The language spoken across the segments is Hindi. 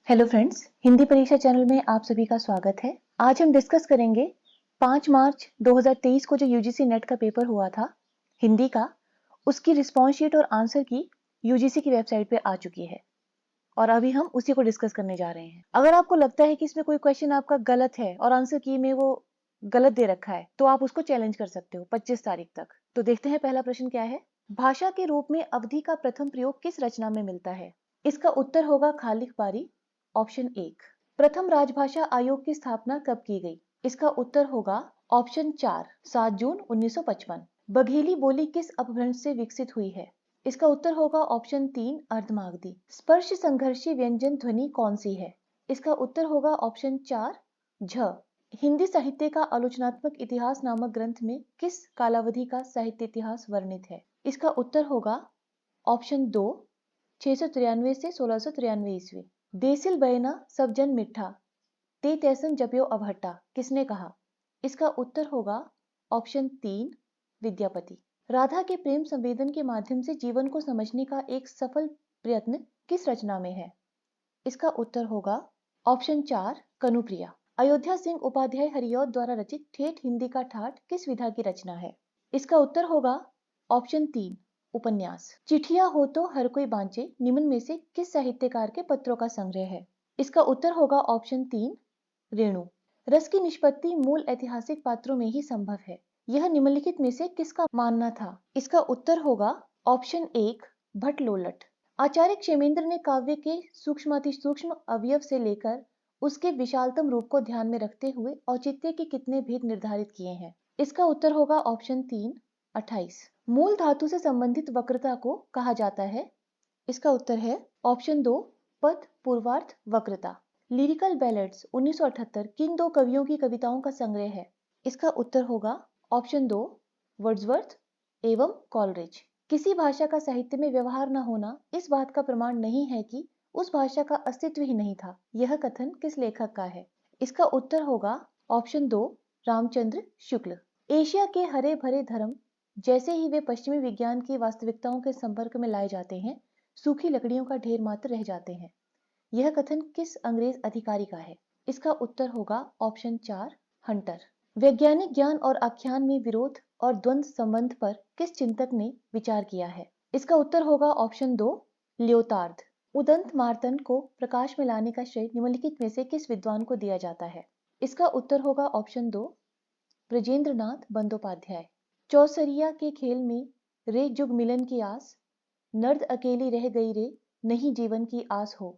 हेलो फ्रेंड्स, हिंदी परीक्षा चैनल में आप सभी का स्वागत है। आज हम डिस्कस करेंगे 5 मार्च 2023 को जो यूजीसी नेट का पेपर हुआ था हिंदी का, उसकी रिस्पॉन्स शीट और आंसर की यूजीसी की वेबसाइट पे आ चुकी है और अभी हम उसी को डिस्कस करने जा रहे हैं। अगर आपको लगता है कि इसमें कोई क्वेश्चन आपका गलत है और आंसर की में वो गलत दे रखा है तो आप उसको चैलेंज कर सकते हो 25 तारीख तक। तो देखते हैं पहला प्रश्न क्या है। भाषा के रूप में अवधि का प्रथम प्रयोग किस रचना में मिलता है? इसका उत्तर होगा खालिक बारी, ऑप्शन 1। प्रथम राजभाषा आयोग की स्थापना कब की गई? इसका उत्तर होगा ऑप्शन 4, 7 जून 1955। बघेली बोली किस अपभ्रंश से विकसित हुई है? इसका उत्तर होगा ऑप्शन 3, अर्धमागधी। स्पर्श संघर्षी व्यंजन ध्वनि कौन सी है? इसका उत्तर होगा ऑप्शन 4, झ। हिंदी साहित्य का आलोचनात्मक इतिहास नामक ग्रंथ में किस कालावधि का साहित्य इतिहास वर्णित है? इसका उत्तर होगा ऑप्शन 2, 693 से 1693 ईस्वी। देसिल बयना सब जन मिठा ते तैसन जप्यो अभट्टा किसने कहा? इसका उत्तर होगा ऑप्शन 3, विद्यापति। राधा के प्रेम संवेदन के माध्यम से जीवन को समझने का एक सफल प्रयत्न किस रचना में है? इसका उत्तर होगा ऑप्शन 4, कनुप्रिया। अयोध्या सिंह उपाध्याय हरिऔध द्वारा रचित ठेठ हिंदी का ठाठ किस विधा की रचना है? इसका उत्तर होगा ऑप्शन 3, उपन्यास। चिठिया हो तो हर कोई बांचे निम्न में से किस साहित्यकार के पत्रों का संग्रह है? इसका उत्तर होगा ऑप्शन 3, रेणु। रस की निष्पत्ति मूल ऐतिहासिक पात्रों में ही संभव है, यह निम्नलिखित में से किसका मानना था? इसका उत्तर होगा ऑप्शन 1, भट्ट लोलट। आचार्य क्षेमेंद्र ने काव्य के सूक्ष्मातिसूक्ष्म अवयव से लेकर उसके विशालतम रूप को ध्यान में रखते हुए औचित्य के कितने भेद निर्धारित किए हैं? इसका उत्तर होगा ऑप्शन 3, 28। मूल धातु से संबंधित वक्रता को कहा जाता है? इसका उत्तर है ऑप्शन 2, पद पूर्वार्थ वक्रता। लिरिकल बैलेड्स 1978 किन दो कवियों की कविताओं का संग्रह है? इसका उत्तर होगा ऑप्शन 2, वर्ड्सवर्थ एवं कॉलरिज। किसी भाषा का साहित्य में व्यवहार न होना इस बात का प्रमाण नहीं है कि उस भाषा का अस्तित्व ही नहीं था, यह कथन किस लेखक का है? इसका उत्तर होगा ऑप्शन 2, रामचंद्र शुक्ल। एशिया के हरे भरे धर्म जैसे ही वे पश्चिमी विज्ञान की वास्तविकताओं के संपर्क में लाए जाते हैं, सूखी लकड़ियों का ढेर मात्र रह जाते हैं, यह कथन किस अंग्रेज अधिकारी का है? इसका उत्तर होगा ऑप्शन 4, हंटर। वैज्ञानिक ज्ञान और आख्यान में विरोध और द्वंद्व संबंध पर किस चिंतक ने विचार किया है? इसका उत्तर होगा ऑप्शन 2, लियोतार्द। उदंत मार्तंड को प्रकाश में लाने का श्रेय निम्नलिखित में से किस विद्वान को दिया जाता है? इसका उत्तर होगा ऑप्शन 2, ब्रजेंद्रनाथ बंदोपाध्याय। चौसरिया के खेल में रे जुग मिलन की आस, नर्द अकेली रह गई रे नहीं जीवन की आस हो।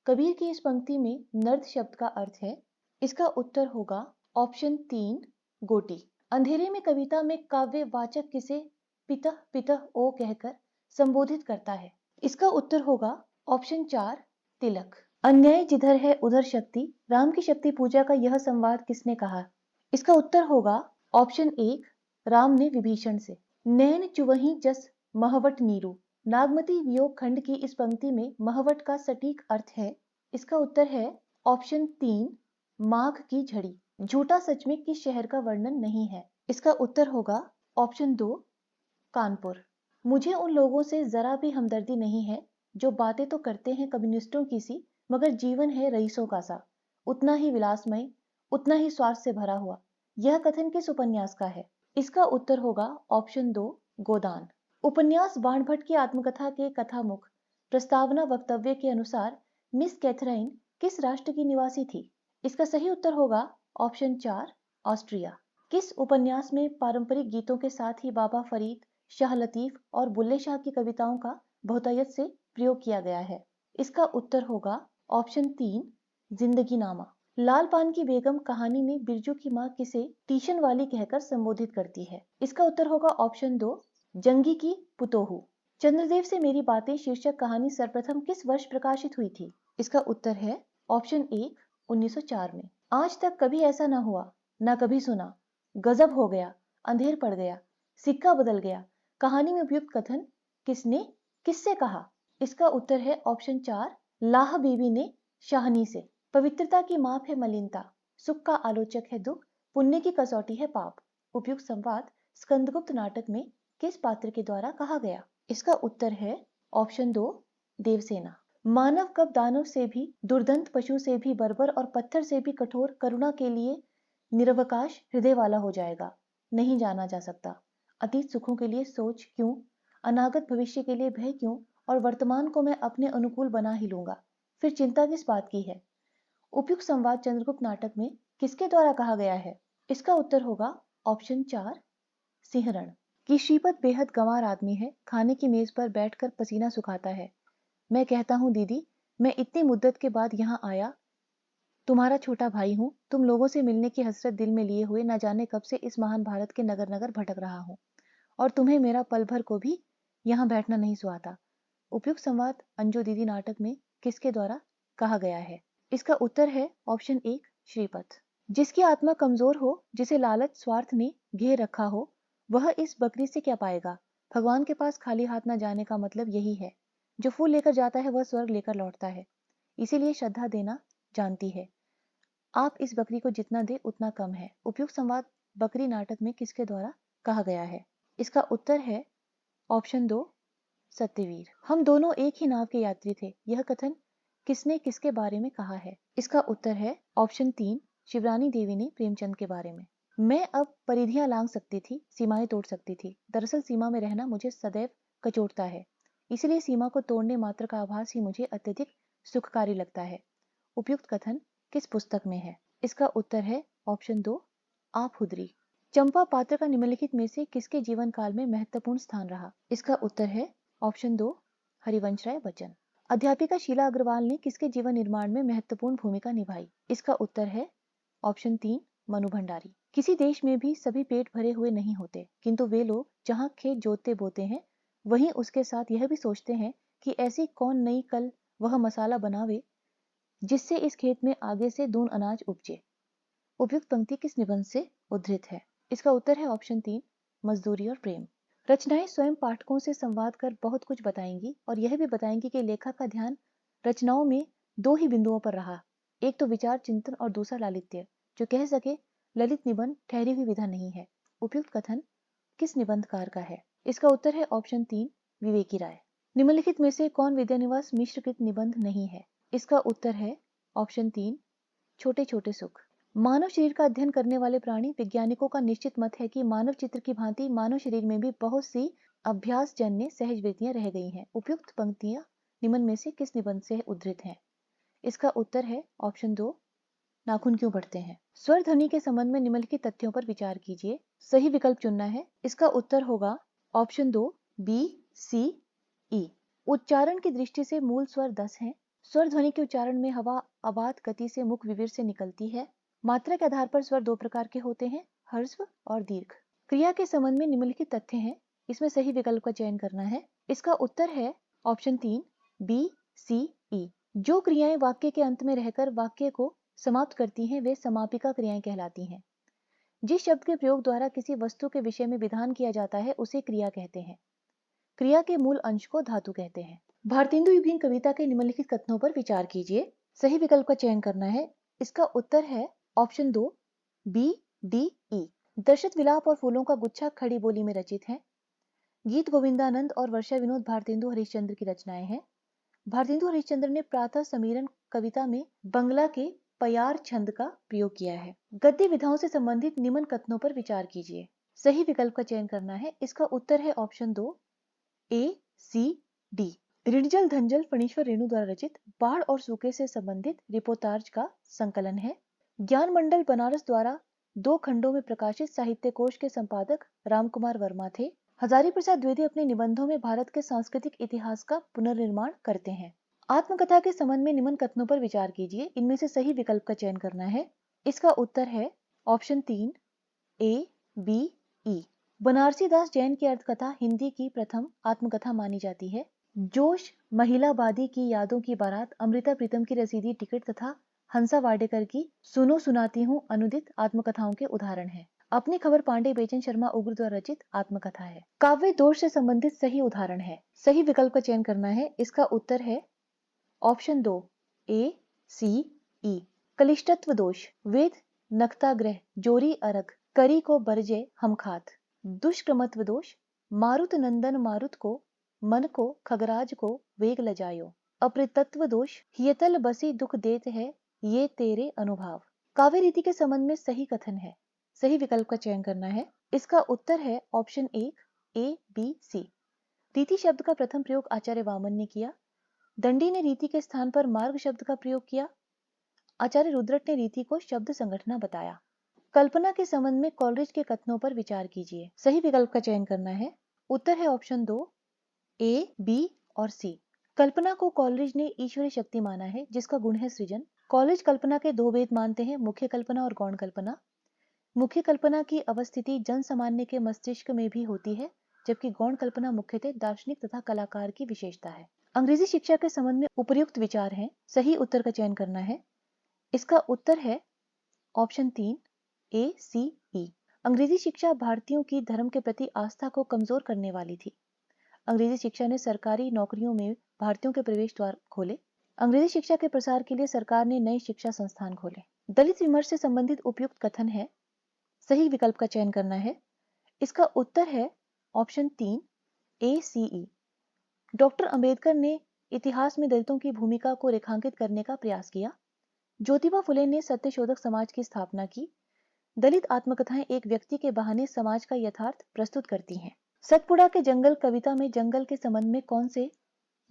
कबीर की इस पंक्ति में नर्द शब्द का अर्थ है? इसका उत्तर होगा ऑप्शन 3, गोटी। अंधेरे में कविता में काव्य वाचक किसे पितः पितः ओ कहकर संबोधित करता है? इसका उत्तर होगा ऑप्शन 4, तिलक। अन्याय जिधर है उधर शक्ति, राम की शक्ति पूजा का यह संवाद किसने कहा? इसका उत्तर होगा ऑप्शन 1, राम ने विभीषण से। नैन चुवही जस महवट नीरू, नागमती वियोग खंड की इस पंक्ति में महवट का सटीक अर्थ है? इसका उत्तर है ऑप्शन 3, माघ की झड़ी। झूठा सच में किस शहर का वर्णन नहीं है? इसका उत्तर होगा ऑप्शन 2, कानपुर। मुझे उन लोगों से जरा भी हमदर्दी नहीं है जो बातें तो करते हैं कम्युनिस्टों की सी, मगर जीवन है रईसों का सा, उतना ही विलासमय, उतना ही स्वार्थ से भरा हुआ। यह कथन किस उपन्यास का है? इसका उत्तर होगा ऑप्शन 2, गोदान। उपन्यास बाणभट्ट की आत्मकथा के कथामुख प्रस्तावना वक्तव्य के अनुसार मिस कैथरीन किस राष्ट्र की निवासी थी? इसका सही उत्तर होगा ऑप्शन 4, ऑस्ट्रिया। किस उपन्यास में पारंपरिक गीतों के साथ ही बाबा फरीद, शाह लतीफ और बुल्ले शाह की कविताओं का बहुतायत से प्रयोग किया गया है? इसका उत्तर होगा ऑप्शन 3, जिंदगी नामा। लाल पान की बेगम कहानी में बिरजू की मां किसे टीशन वाली कहकर संबोधित करती है? इसका उत्तर होगा ऑप्शन 2, जंगी की पुतोहू। चंद्रदेव से मेरी बातें शीर्षक कहानी सर्वप्रथम किस वर्ष प्रकाशित हुई थी? इसका उत्तर है ऑप्शन 1, 1904 में। आज तक कभी ऐसा ना हुआ, ना कभी सुना, गजब हो गया, अंधेर पड़ गया, सिक्का बदल गया, कहानी में उपयुक्त कथन किसने किससे कहा? इसका उत्तर है ऑप्शन 4, लाह बीबी ने शाहनी से। पवित्रता की माप है मलिनता, सुख का आलोचक है दुख, पुण्य की कसौटी है पाप। उपयुक्त संवाद स्कंदगुप्त नाटक में किस पात्र के द्वारा कहा गया? इसका उत्तर है ऑप्शन 2, देवसेना। मानव कब दानव से भी, दुर्दंत पशु से भी बर्बर और पत्थर से भी कठोर करुणा के लिए निरवकाश हृदय वाला हो जाएगा, नहीं जाना जा सकता। अतीत सुखों के लिए सोच क्यों, अनागत भविष्य के लिए भय क्यों, और वर्तमान को मैं अपने अनुकूल बना ही लूंगा, फिर चिंता किस बात की है। उपयुक्त संवाद चंद्रगुप्त नाटक में किसके द्वारा कहा गया है? इसका उत्तर होगा ऑप्शन 4, सिंहरण। कि श्रीपत बेहद गंवार आदमी है, खाने की मेज पर बैठकर पसीना सुखाता है। मैं कहता हूँ दीदी, मैं इतनी मुद्दत के बाद यहाँ आया, तुम्हारा छोटा भाई हूँ, तुम लोगों से मिलने की हसरत दिल में लिए हुए न जाने कब से इस महान भारत के नगर नगर भटक रहा हूँ, और तुम्हें मेरा पल भर को भी यहाँ बैठना नहीं सुहाता। उपयुक्त संवाद अंजू दीदी नाटक में किसके द्वारा कहा गया है? इसका उत्तर है ऑप्शन 1, श्रीपत। जिसकी आत्मा कमजोर हो, जिसे लालच स्वार्थ ने घेर रखा हो, वह इस बकरी से क्या पाएगा? भगवान के पास खाली हाथ न जाने का मतलब यही है। जो फूल लेकर जाता है वह स्वर्ग लेकर लौटता है, इसीलिए श्रद्धा देना जानती है। आप इस बकरी को जितना दे उतना कम है। उपयुक्त संवाद बकरी नाटक में किसके द्वारा कहा गया है? इसका उत्तर है ऑप्शन 2, सत्यवीर। हम दोनों एक ही नाव के यात्री थे, यह कथन किसने किसके बारे में कहा है? इसका उत्तर है ऑप्शन 3, शिवरानी देवी ने प्रेमचंद के बारे में। मैं अब परिधियां लांघ सकती थी, सीमाएं तोड़ सकती थी। दरअसल सीमा में रहना मुझे सदैव कचोटता है, इसलिए सीमा को तोड़ने मात्र का आभास ही मुझे अत्यधिक सुखकारी लगता है। उपयुक्त कथन किस पुस्तक में है? इसका उत्तर है ऑप्शन 2, आप हुदरी। चंपा पात्र का निम्नलिखित में से किसके जीवन काल में महत्वपूर्ण स्थान रहा? इसका उत्तर है ऑप्शन 2, हरिवंश राय बच्चन। अध्यापिका शीला अग्रवाल ने किसके जीवन निर्माण में महत्वपूर्ण भूमिका निभाई? इसका उत्तर है ऑप्शन 3, मनु भंडारी। किसी देश में भी सभी पेट भरे हुए नहीं होते, किंतु वे लोग जहाँ खेत जोतते बोते हैं, वहीं उसके साथ यह भी सोचते हैं कि ऐसी कौन नई कल वह मसाला बनावे जिससे इस खेत में आगे से दून अनाज उपजे। उपयुक्त पंक्ति किस निबंध से उद्धृत है? इसका उत्तर है ऑप्शन 3, मजदूरी और प्रेम। रचनाएं स्वयं पाठकों से संवाद कर बहुत कुछ बताएंगी और यह भी बताएंगी कि लेखक का ध्यान रचनाओं में दो ही बिंदुओं पर रहा, एक तो विचार चिंतन और दूसरा लालित्य। जो कह सके ललित निबंध ठहरी हुई विधा नहीं है। उपयुक्त कथन किस निबंधकार का है? इसका उत्तर है ऑप्शन 3, विवेकी राय। निम्नलिखित में से कौन विद्यानिवास मिश्रकृत निबंध नहीं है? इसका उत्तर है ऑप्शन 3, छोटे छोटे सुख। मानव शरीर का अध्ययन करने वाले प्राणी वैज्ञानिकों का निश्चित मत है कि मानव चित्र की भांति मानव शरीर में भी बहुत सी अभ्यास जन्य सहज वृत्तियां रह गई हैं। उपयुक्त पंक्तियां निम्न में से किस निबंध से उद्धृत हैं? इसका उत्तर है ऑप्शन 2, नाखून क्यों बढ़ते हैं। स्वर ध्वनि के संबंध में निम्नलिखित तथ्यों पर विचार कीजिए। सही विकल्प चुनना है। इसका उत्तर होगा ऑप्शन 2, बी, सी, ई। उच्चारण की दृष्टि से मूल स्वर 10 हैं। स्वर ध्वनि के उच्चारण में हवा अबाध गति से मुख विविर से निकलती है। मात्रा के आधार पर स्वर दो प्रकार के होते हैं, ह्रस्व और दीर्घ। क्रिया के संबंध में निम्नलिखित तथ्य हैं, इसमें सही विकल्प का चयन करना है। इसका उत्तर है ऑप्शन 3, बी, सी, ई। जो क्रियाएं वाक्य के अंत में रहकर वाक्य को समाप्त करती हैं, वे समापिका क्रियाएं कहलाती हैं। जिस शब्द के प्रयोग द्वारा किसी वस्तु के विषय में विधान किया जाता है, उसे क्रिया कहते हैं। क्रिया के मूल अंश को धातु कहते हैं। भारतेंदु युगीन कविता के निम्नलिखित कथनों पर विचार कीजिए। सही विकल्प का चयन करना है। इसका उत्तर है ऑप्शन 2, बी, डी, ई। दर्शत विलाप और फूलों का गुच्छा खड़ी बोली में रचित है। गीत गोविंदानंद और वर्षा विनोद भारतेंदु हरिश्चंद्र की रचनाएं हैं। भारतेंदु हरिश्चंद्र ने प्रातः समीरण कविता में बंगला के पयार छंद का प्रयोग किया है। गद्य विधाओं से संबंधित निम्न कथनों पर विचार कीजिए। सही विकल्प का चयन करना है। इसका उत्तर है ऑप्शन 2, ए, सी, डी। ऋणजल धनजल फणीश्वर रेणु द्वारा रचित बाढ़ और सूखे से संबंधित रिपोर्टाज का संकलन है। ज्ञान मंडल बनारस द्वारा 2 खंडों में प्रकाशित साहित्य कोश के संपादक रामकुमार वर्मा थे। हजारी प्रसाद द्विवेदी अपने निबंधों में भारत के सांस्कृतिक इतिहास का पुनर्निर्माण करते हैं। आत्मकथा के संबंध में निम्न कथनों पर विचार कीजिए। इनमें से सही विकल्प का चयन करना है। इसका उत्तर है ऑप्शन 3, ए, बी, ई। बनारसी दास जैन की अर्थकथा हिंदी की प्रथम आत्मकथा मानी जाती है। जोश, महिलावादी की यादों की बारात, अमृता प्रीतम की रसीदी टिकट तथा हंसा वाडेकर की सुनो सुनाती हूँ अनुदित आत्मकथाओं के उदाहरण हैं। अपनी खबर पांडे बेचन शर्मा उग्र द्वारा रचित आत्मकथा है। काव्य दोष से संबंधित सही उदाहरण है। सही विकल्प का चयन करना है। इसका उत्तर है ऑप्शन 2, ए, सी, ई। कलिष्टत्व दोष, वेद नक्ताग्रह जोरी अरग करी को बरजे हम खात। दुष्क्रमत्व दोष, मारुत नंदन मारुत को मन को खगराज को वेग लजायो। अप्रतत्व दोष, हियतल बसी दुख देत है, ये तेरे अनुभाव। काव्य रीति के संबंध में सही कथन है, सही विकल्प का चयन करना है। इसका उत्तर है ऑप्शन 1 ए बी सी। रीति शब्द का प्रथम प्रयोग आचार्य वामन ने किया। दंडी ने रीति के स्थान पर मार्ग शब्द का प्रयोग किया। आचार्य रुद्रट ने रीति को शब्द संगठना बताया। कल्पना के संबंध में कॉलरिज के कथनों पर विचार कीजिए। सही विकल्प का चयन करना है। उत्तर है ऑप्शन 2 ए बी और सी। कल्पना को कॉलरिज ने ईश्वरी शक्ति माना है जिसका गुण है सृजन। कॉलरिज कल्पना के दो भेद मानते हैं, मुख्य कल्पना और गौण कल्पना। मुख्य कल्पना की अवस्थिति जन सामान्य के मस्तिष्क में भी होती है, जबकि गौण कल्पना मुख्यतः दार्शनिक तथा कलाकार की विशेषता है। अंग्रेजी शिक्षा के संबंध में उपर्युक्त विचार हैं, सही उत्तर का चयन करना है। इसका उत्तर है ऑप्शन 3 ए सी ई। अंग्रेजी शिक्षा भारतीयों की धर्म के प्रति आस्था को कमजोर करने वाली थी। अंग्रेजी शिक्षा ने सरकारी नौकरियों में भारतीयों के प्रवेश द्वार खोले। अंग्रेजी शिक्षा के प्रसार के लिए सरकार ने नए शिक्षा संस्थान खोले। दलित विमर्श से संबंधित उपयुक्त कथन है, सही विकल्प का चयन करना है। इसका उत्तर है ऑप्शन 3 ए सी ई। डॉक्टर अंबेडकर ने इतिहास में दलितों की भूमिका को रेखांकित करने का प्रयास किया। ज्योतिबा फुले ने सत्यशोधक समाज की स्थापना की। दलित आत्मकथाएं एक व्यक्ति के बहाने समाज का यथार्थ प्रस्तुत करती हैं। सतपुड़ा के जंगल कविता में जंगल के संबंध में कौन से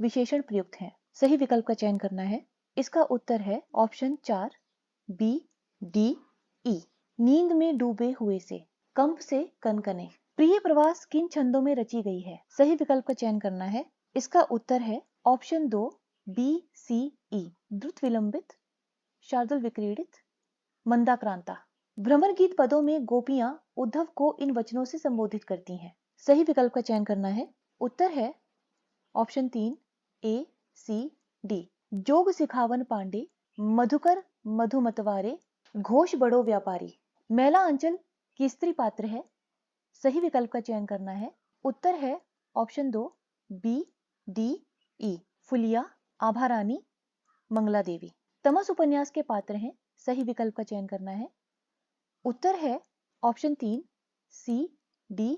विशेषण प्रयुक्त हैं? सही विकल्प का चयन करना है। इसका उत्तर है ऑप्शन 4 बी डी ई। नींद में डूबे हुए से, कंप से कनकने। प्रिय प्रवास किन छंदों में रची गई है? सही विकल्प का चयन करना है। इसका उत्तर है ऑप्शन 2 बी सी ई। द्रुत विलंबित, शार्दुल विक्रीडित, मंदाक्रांता। भ्रमर गीत पदों में गोपियां उद्धव को इन वचनों से संबोधित करती हैं। सही विकल्प का चयन करना है। उत्तर है ऑप्शन 3 ए सी डी। जोग सिखावन पांडे, मधुकर मधुमतवारे, घोष बड़ो व्यापारी। मैला अंचल की स्त्री पात्र है। सही विकल्प का चयन करना है। उत्तर है ऑप्शन 2 बी डी ई। फुलिया, आभा रानी, मंगला देवी। तमस उपन्यास के पात्र हैं। सही विकल्प का चयन करना है। उत्तर है option 3 C D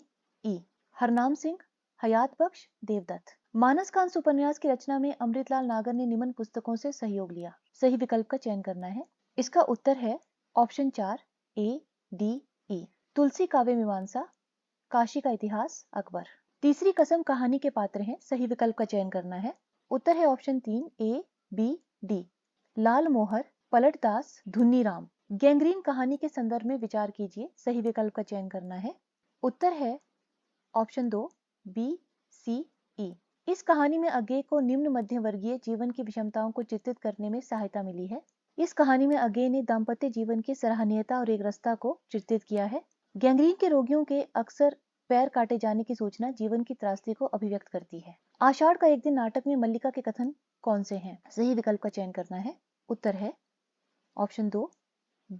E. Harnam Singh, Hayat Bakhsh, Devdutt. Manas कांस उपन्यास की रचना में अमृतलाल नागर ने निम्न पुस्तकों से सहयोग लिया। सही विकल्प का चयन करना है। इसका उत्तर है ऑप्शन 4 ए डी ई। तुलसी काव्य मीमांसा, काशी का इतिहास, अकबर। तीसरी कसम कहानी के पात्र हैं। सही विकल्प का चयन करना है। उत्तर है ऑप्शन 3 ए बी डी। लाल मोहर, पलटदास, धुन्नीराम। गैंग्रीन कहानी के संदर्भ में विचार कीजिए। सही विकल्प का चयन करना है। उत्तर है ऑप्शन 2 बी सी ई। इस कहानी में अज्ञेय को निम्न मध्य वर्गीय जीवन की विषमताओं को चित्रित करने में सहायता मिली है। इस कहानी में अज्ञेय ने दाम्पत्य जीवन की सराहनीयता और एक रास्ता को चित्रित किया है। गैंग्रीन के रोगियों के अक्सर पैर काटे जाने की सूचना जीवन की त्रासदी को अभिव्यक्त करती है। आषाढ़ का एक दिन नाटक में मल्लिका के कथन कौन से हैं? सही विकल्प का चयन करना है। उत्तर है ऑप्शन 2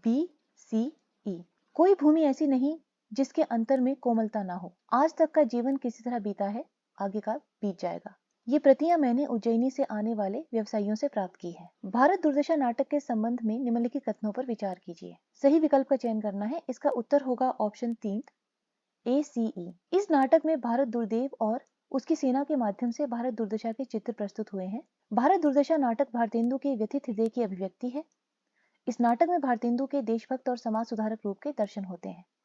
बी सी ई। कोई भूमि ऐसी नहीं जिसके अंतर में कोमलता ना हो। आज तक का जीवन किसी तरह बीता है, आगे का बीत जाएगा। ये प्रतियां मैंने उज्जैनी से आने वाले व्यवसायियों से प्राप्त की है। भारत दुर्दशा नाटक के संबंध में निम्नलिखित कथनों पर विचार कीजिए। सही विकल्प का चयन करना है। इसका उत्तर होगा ऑप्शन 3 ए सी ई। इस नाटक में भारत दुर्देव और उसकी सेना के माध्यम से भारत दुर्दशा के चित्र प्रस्तुत हुए हैं। भारत दुर्दशा नाटक भारतेंदु के व्यथित हृदय की अभिव्यक्ति है। इस नाटक में भारतेंदु के देशभक्त और समाज सुधारक रूप के दर्शन होते हैं।